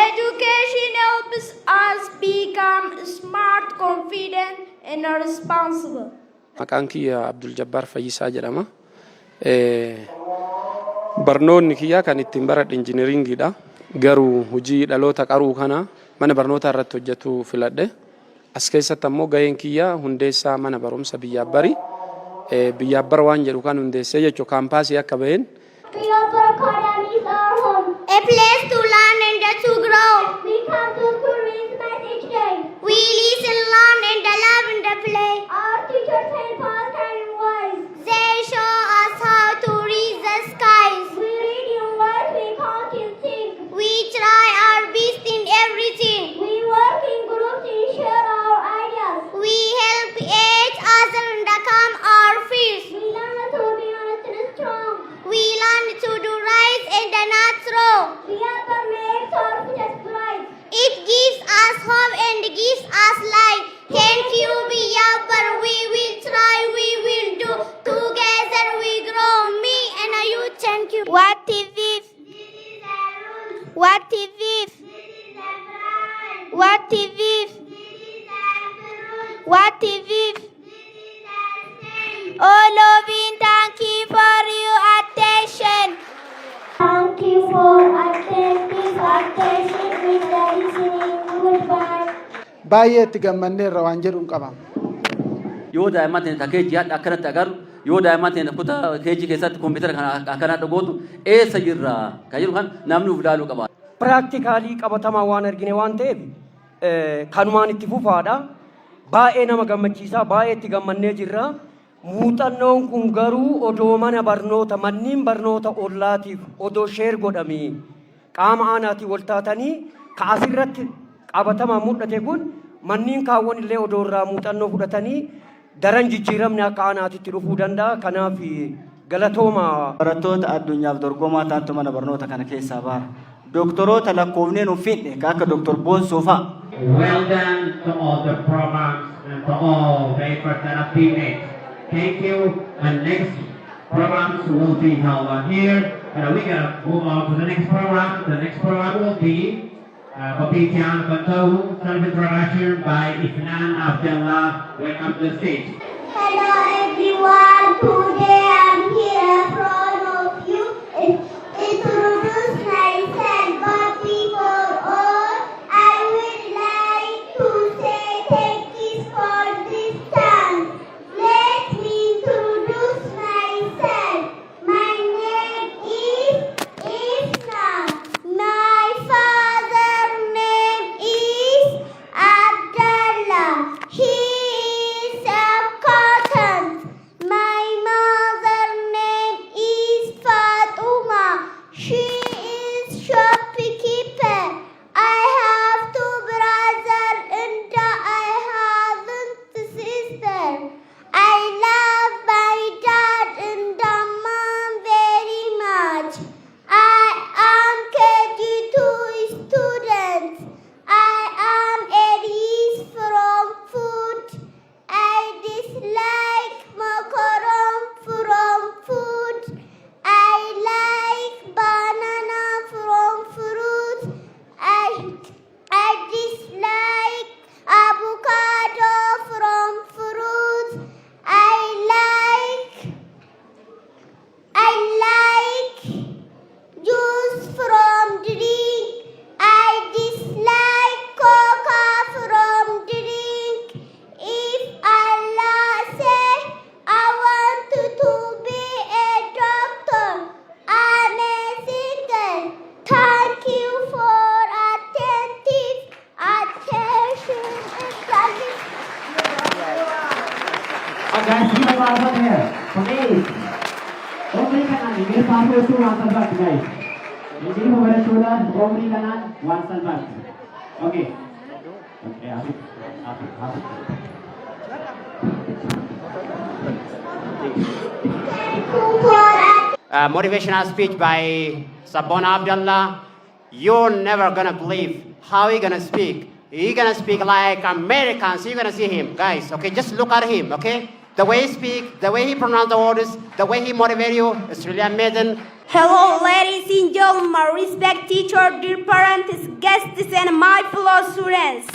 Education helps us become smart, confident, and responsible. Maqaan kiyya Abdul-Jabbaar Fayyisaa jedhama. Barnoonni kiyya kan ittiin baradhe injineeringiidha. Garuu hojii dhaloota qaruu kana mana barnootaa irratti hojjetu filadhe. As keessatti ammoo gaheen kiyya hundeessaa mana barumsa Biyyaaf-bari. Biyyaaf-bar waan jedhu kan hundeessee jechuun kaampaasii akka baheen. Biyyaaf-bar Academy is our home. A place to learn and to grow. We come to school with message day. We listen, learn, and love and play. Our teachers help us and wise. They show us how to read the skies. We read your words, we count and think. We try our best in everything. We work in groups and share our ideas. We help each other and calm our fears. We learn to be honest and strong. We learn to do right and not wrong. Biyyaaf-bar makes our futures bright. It gives us hope and gives us light. Thank you, Biyyaaf-bar. We will try, we will do. Together we grow. Me and you, thank you. What is this? What is this? What is this? What is this? Oh, loving, thank you for your attention. Thank you for attentive attention with the listening. Goodbye. Baay'ee itti gammanneerra waan jedhuun qaba. Yoo daa'imman ta'e keejii hadha akkanatti agarru yoo daa'imman ta'e kutaa keejii keessatti kompiitara akkanaa dhugootu eessa jirra kan jedhu kan namni uf ilaaluu qaba. Piraaktikaalii qabatamaa waan argine waan ta'eef kanumaan itti fufaadha. Baay'ee nama gammachiisa. Baay'ee itti gammannee jirra. Muuxannoon kun garuu odoo mana barnoota manniin barnoota ollaatiif odoo sheer godhamee qaama aanaatiin wal taatanii kaasirratti qabatamaa mul'ate kun manniin kaawwan illee odoo irraa muuxannoo fudhatanii daran jijjiiramni akka aanaatitti dhufuu danda'a. Kanaaf galatooma. Barattoota addunyaaf dorgomaa taantu mana barnoota kana keessaa baara. Doktoroota lakkoofnee nuuf fidhe akka Dr. Boonsoo fa'a. Well done to all the programs and to all the efforts that have been made. Thank you. And next programs will be held on here. We're going to move on to the next program. The next program will be Papitian Bantahu, self-introduction by Ifnan Abdullah. Welcome to the stage. Hello everyone. Today I'm here in front of you. Introduce myself, but before all, I would like to say thank you for this chance. Let me introduce myself. My name is Isna. My father's name is Abdullah. He is accountant. My mother's name is Fatuma. She is shopkeeper. I have two brothers and I have a sister. I love my dad and mom very much. I am KG2 student. I am Aries from food. I dislike macaron from food. I like banana from fruit. I dislike avocado from fruit. I like juice from drink. I dislike coca from drink. If Allah say I want to be a doctor, I'm a singer. Thank you for attentive attention. Guys, you are over here. Please. Only kanan. Ini pasu itu one salbat, guys. Ini over shoulder. Only kanan one salbat. Okay. Okay. Asik. Motivational speech by Sabona Abdullah. You're never gonna believe how he gonna speak. He gonna speak like Americans. You're gonna see him, guys. Okay, just look at him. Okay, The way he speaks, the way he pronounces the words, the way he motivates you, it's really amazing. Hello, ladies and gentlemen, respect teacher, dear parents, guests, and my fellow students.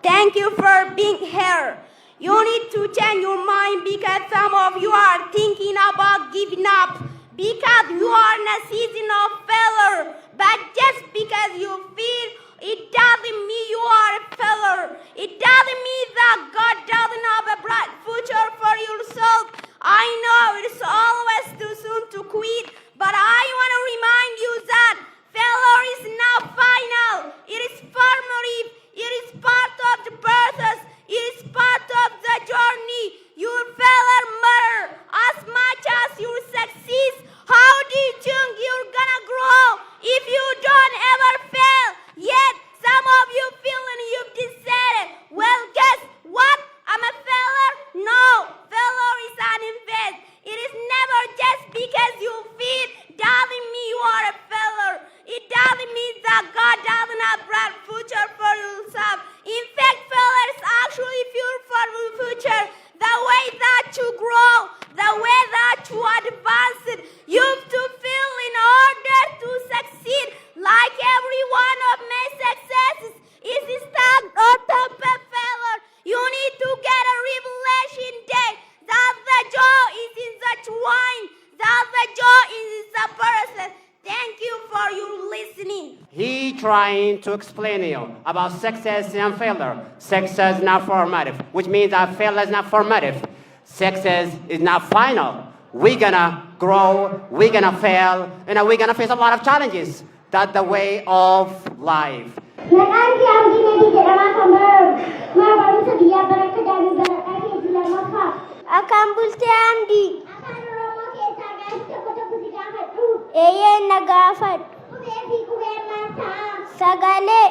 Thank you for being here. You need to change your mind because some of you are thinking about giving up because you are in a season of failure. But just because you feel, it doesn't mean you are a failure. It doesn't mean that God doesn't have a bright future for yourself. I know it's always too soon to quit, but I want to remind you that failure is not final. It is formative. It is part of the process. It is part of the journey. Your failure matters as much as your success. How do you think you're gonna grow if you don't ever fail? Yet some of you feel and you've decided, well, guess what? I'm a failure? No, failure is an event. It is never just because you fail doesn't mean you are a failure. It doesn't mean that God doesn't have a bright future for yourself. In fact, failure is actually fuel for your future. The way that you grow, the way that you advance it, you have to fail in order to succeed. Like every one of my successes is stuck on top of failure. You need to get a revelation day that the joy is in the wine, that the joy is in the person. Thank you for your listening. He trying to explain to you about success and failure. Success is not formative, which means that failure is not formative. Success is not final. We're gonna grow, we're gonna fail, and we're gonna face a lot of challenges. That's the way of life. Akkam bulte Amdi. Eeyyee na gaafadhu. Sagalee.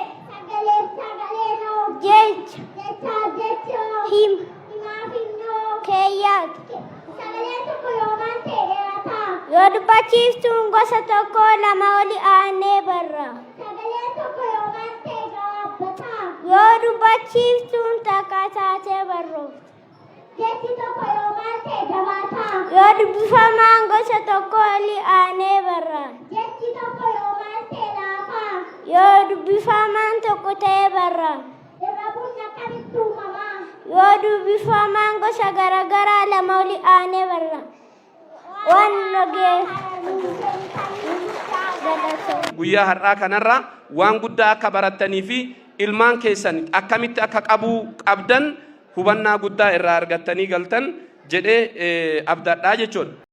Jecha. Hima. Keeyyaatu. Yoo dubbachiiftuun gosa tokko lama oli aanee barra. Yoo dubbachiiftuun takka taatee barrooftu. Yoo dubbifamaan gosa tokko oli aanee barra. Yoo dubbifamaan tokko ta'ee barra. Yoo dubbifamaan gosa garaagaraa lama oli aanee barra. Waan guyyaa har'aa kanarra waan guddaa akka barattanii fi ilmaan keessan akkamitti akka qabdan hubannaa guddaa irraa argattanii galtan jedhee abdadhaa jechuudha.